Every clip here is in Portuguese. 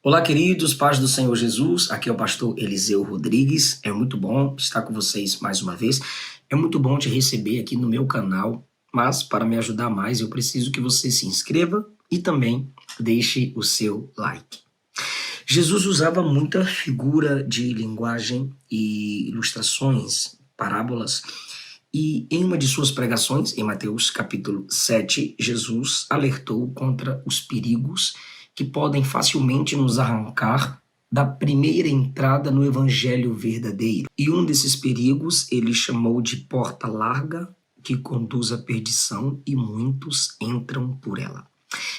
Olá, queridos, paz do Senhor Jesus. Aqui é o pastor Eliseu Rodrigues. É muito bom estar com vocês mais uma vez. É muito bom te receber aqui no meu canal, mas para me ajudar mais, eu preciso que você se inscreva e também deixe o seu like. Jesus usava muita figura de linguagem e ilustrações, parábolas, e em uma de suas pregações, em Mateus capítulo 7, Jesus alertou contra os perigos que podem facilmente nos arrancar da primeira entrada no evangelho verdadeiro. E um desses perigos ele chamou de porta larga que conduz à perdição e muitos entram por ela.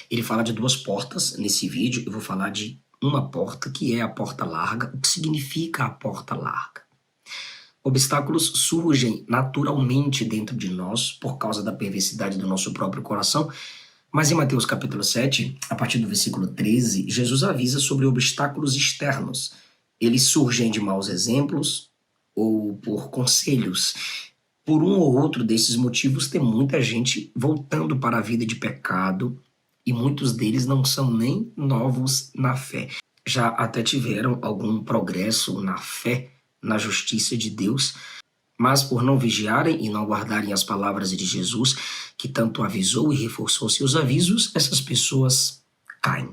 Ele fala de duas portas nesse vídeo, eu vou falar de uma porta que é a porta larga. O que significa a porta larga? Obstáculos surgem naturalmente dentro de nós por causa da perversidade do nosso próprio coração, mas em Mateus capítulo 7, a partir do versículo 13, Jesus avisa sobre obstáculos externos. Eles surgem de maus exemplos ou por conselhos. Por um ou outro desses motivos, tem muita gente voltando para a vida de pecado e muitos deles não são nem novos na fé. Já até tiveram algum progresso na fé, na justiça de Deus, mas por não vigiarem e não guardarem as palavras de Jesus, que tanto avisou e reforçou seus avisos, essas pessoas caem.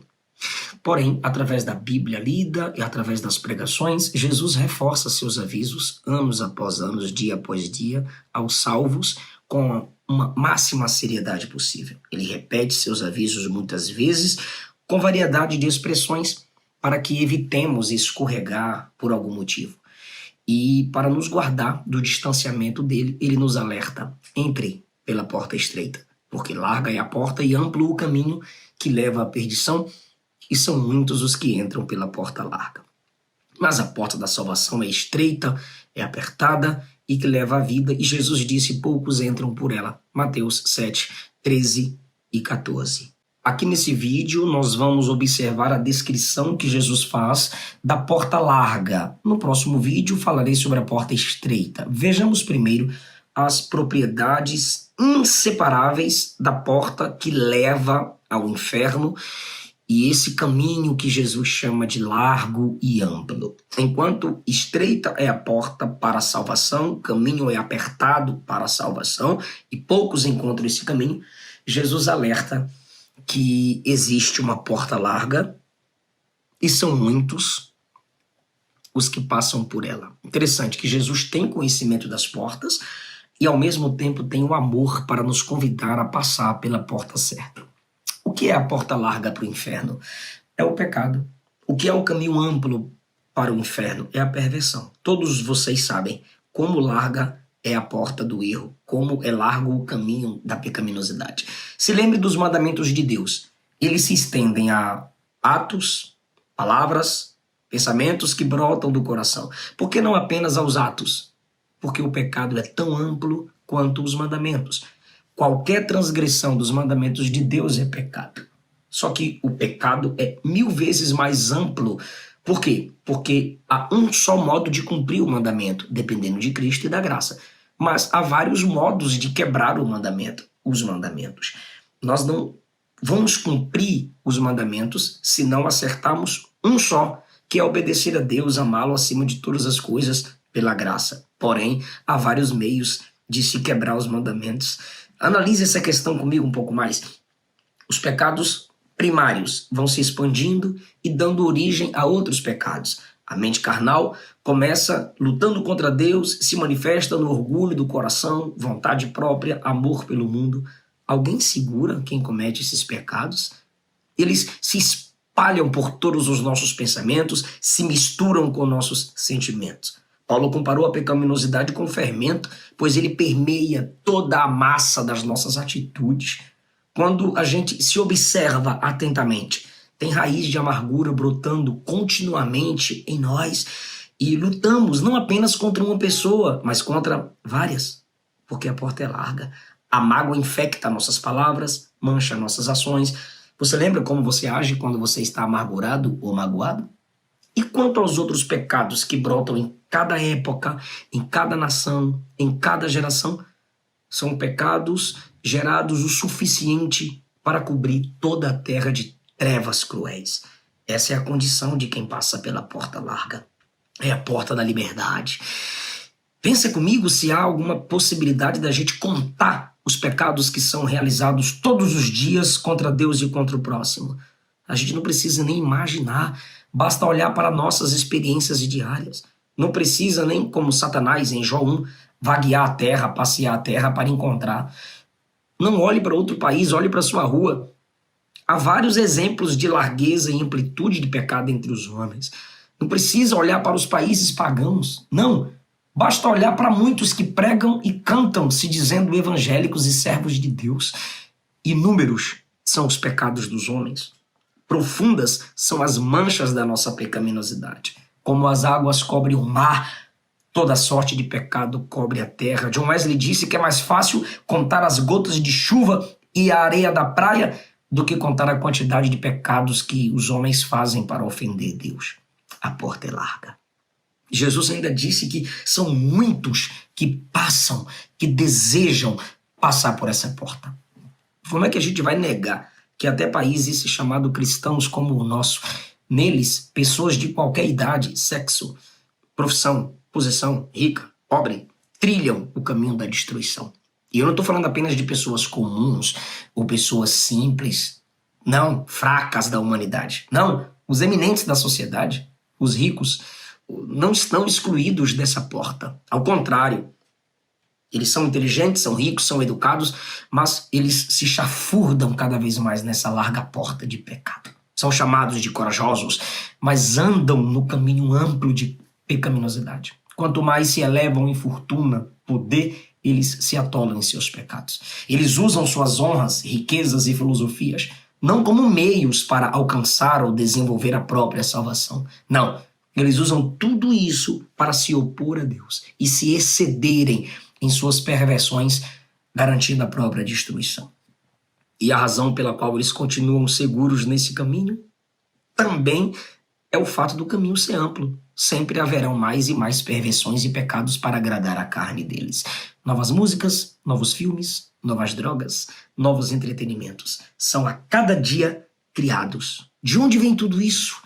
Porém, através da Bíblia lida e através das pregações, Jesus reforça seus avisos anos após anos, dia após dia, aos salvos, com uma máxima seriedade possível. Ele repete seus avisos muitas vezes, com variedade de expressões, para que evitemos escorregar por algum motivo. E para nos guardar do distanciamento dele, ele nos alerta: entre pela porta estreita, porque larga é a porta e amplo o caminho que leva à perdição, e são muitos os que entram pela porta larga. Mas a porta da salvação é estreita, é apertada e que leva à vida, e Jesus disse: poucos entram por ela. Mateus 7, 13 e 14. Aqui nesse vídeo nós vamos observar a descrição que Jesus faz da porta larga. No próximo vídeo falarei sobre a porta estreita. Vejamos primeiro as propriedades inseparáveis da porta que leva ao inferno e esse caminho que Jesus chama de largo e amplo. Enquanto estreita é a porta para a salvação, o caminho é apertado para a salvação e poucos encontram esse caminho, Jesus alerta que existe uma porta larga e são muitos os que passam por ela. Interessante que Jesus tem conhecimento das portas e ao mesmo tempo tem o amor para nos convidar a passar pela porta certa. O que é a porta larga para o inferno? É o pecado. O que é o caminho amplo para o inferno? É a perversão. Todos vocês sabem como larga é a porta do erro, como é largo o caminho da pecaminosidade. Se lembre dos mandamentos de Deus. Eles se estendem a atos, palavras, pensamentos que brotam do coração. Por que não apenas aos atos? Porque o pecado é tão amplo quanto os mandamentos. Qualquer transgressão dos mandamentos de Deus é pecado. Só que o pecado é 1000 vezes mais amplo. Por quê? Porque há um só modo de cumprir o mandamento, dependendo de Cristo e da graça. Mas há vários modos de quebrar o mandamento, os mandamentos. Nós não vamos cumprir os mandamentos se não acertarmos um só, que é obedecer a Deus, amá-lo acima de todas as coisas pela graça. Porém, há vários meios de se quebrar os mandamentos. Analise essa questão comigo um pouco mais. Os pecados primários vão se expandindo e dando origem a outros pecados. A mente carnal começa lutando contra Deus, se manifesta no orgulho do coração, vontade própria, amor pelo mundo. Alguém segura quem comete esses pecados? Eles se espalham por todos os nossos pensamentos, se misturam com nossos sentimentos. Paulo comparou a pecaminosidade com fermento, pois ele permeia toda a massa das nossas atitudes. Quando a gente se observa atentamente, tem raiz de amargura brotando continuamente em nós e lutamos não apenas contra uma pessoa, mas contra várias, porque a porta é larga. A mágoa infecta nossas palavras, mancha nossas ações. Você lembra como você age quando você está amargurado ou magoado? E quanto aos outros pecados que brotam em cada época, em cada nação, em cada geração, são pecados gerados o suficiente para cobrir toda a terra de trevas cruéis. Essa é a condição de quem passa pela porta larga. É a porta da liberdade. Pensa comigo se há alguma possibilidade da gente contar os pecados que são realizados todos os dias contra Deus e contra o próximo. A gente não precisa nem imaginar, basta olhar para nossas experiências diárias. Não precisa nem, como Satanás em Jó 1, vaguear a terra, passear a terra para encontrar. Não olhe para outro país, olhe para sua rua. Há vários exemplos de largueza e amplitude de pecado entre os homens. Não precisa olhar para os países pagãos, não. Basta olhar para muitos que pregam e cantam se dizendo evangélicos e servos de Deus. Inúmeros são os pecados dos homens. Profundas são as manchas da nossa pecaminosidade. Como as águas cobrem o mar, toda sorte de pecado cobre a terra. John Wesley disse que é mais fácil contar as gotas de chuva e a areia da praia do que contar a quantidade de pecados que os homens fazem para ofender Deus. A porta é larga. Jesus ainda disse que são muitos que passam, que desejam passar por essa porta. Como é que a gente vai negar que até países chamados cristãos como o nosso, neles, pessoas de qualquer idade, sexo, profissão, posição, rica, pobre, trilham o caminho da destruição? E eu não estou falando apenas de pessoas comuns ou pessoas simples, não, fracas da humanidade. Não, os eminentes da sociedade, os ricos, não estão excluídos dessa porta. Ao contrário, eles são inteligentes, são ricos, são educados, mas eles se chafurdam cada vez mais nessa larga porta de pecado. São chamados de corajosos, mas andam no caminho amplo de pecaminosidade. Quanto mais se elevam em fortuna, poder, eles se atolam em seus pecados. Eles usam suas honras, riquezas e filosofias não como meios para alcançar ou desenvolver a própria salvação. Não, eles usam tudo isso para se opor a Deus e se excederem em suas perversões, garantindo a própria destruição. E a razão pela qual eles continuam seguros nesse caminho também é o fato do caminho ser amplo. Sempre haverão mais e mais perversões e pecados para agradar a carne deles. Novas músicas, novos filmes, novas drogas, novos entretenimentos são a cada dia criados. De onde vem tudo isso?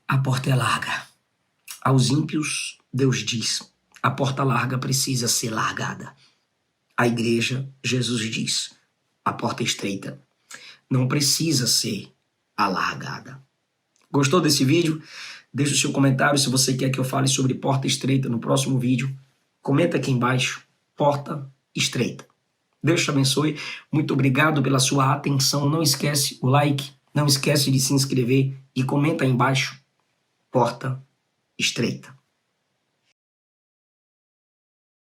A porta é larga. Aos ímpios, Deus diz, a porta larga precisa ser largada. À igreja, Jesus diz, a porta estreita não precisa ser alargada. Gostou desse vídeo? Deixe o seu comentário se você quer que eu fale sobre porta estreita no próximo vídeo. Comenta aqui embaixo, porta estreita. Deus te abençoe. Muito obrigado pela sua atenção. Não esquece o like, não esquece de se inscrever e comenta aí embaixo, porta estreita.